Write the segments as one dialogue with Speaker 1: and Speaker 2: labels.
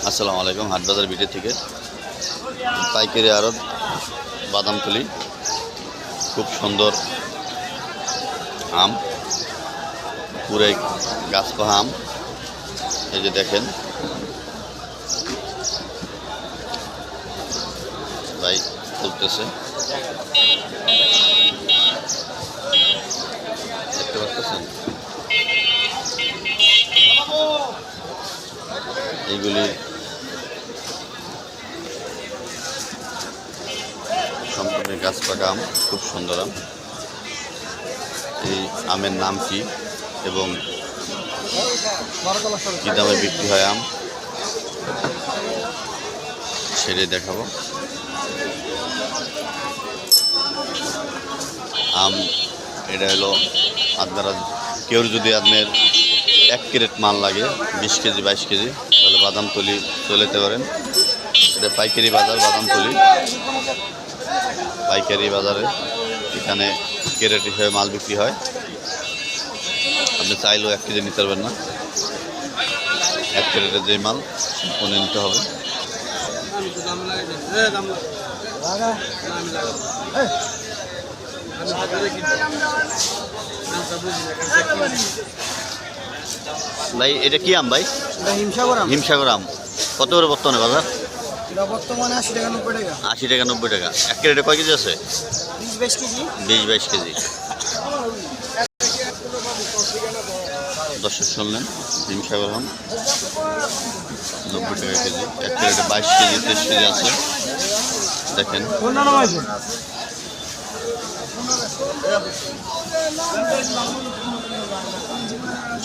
Speaker 1: আসসালামু আলাইকুম। হাটবাজার বিটে থেকে পাইকারি আড়ত বাদামতলি। খুব সুন্দর আম, পুরাই গাছপাহা আম। এই যে দেখেন ভাই তুলতেছে, দেখতে পাচ্ছেন। এইগুলি সম্পূর্ণ গাছ পাকা আম, খুব সুন্দর আম। এই আমের নাম কি এবং কী দামে বিক্রি হয় আম সেটাই দেখাবো। আম এটা হলো আপনারা কেউ যদি আপনার 1 ক্যারেট মাল লাগে 20 কেজি 22 কেজি তাহলে বাদামতলি চলে যেতে পারেন। এটা পাইকারি বাজার বাদামতলি, পাইকারি বাজারে এখানে ক্যারেট হিসেবে মাল বিক্রি হয়। আপনি চাইলেও 1 কেজি নিতে পারবেন না, 1 ক্যারেটের যে মাল ওনে নিতে হবে। ভাই এটা কি আম ভাই? হিমসাগর আম। কত করে বর্তমানে বাজার?
Speaker 2: বর্তমানে 80 টাকা 90 টাকা।
Speaker 1: 80 টাকা 90 টাকা। 1 ক্যারেটে কয় কেজি আছে?
Speaker 2: 20-22 কেজি।
Speaker 1: 20-22 কেজি। দর্শক শুনলেন, হিমসাগর আম 90 টাকা কেজি। 1 ক্যারেটে 22 কেজি 23 কেজি আছে। দেখেন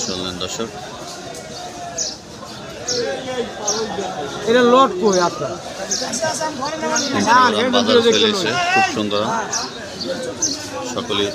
Speaker 1: শুনলেন দর্শক।
Speaker 2: এটা লট কই আপনার?
Speaker 1: বাজারে চলে এসেছে, খুব সুন্দর সকলেই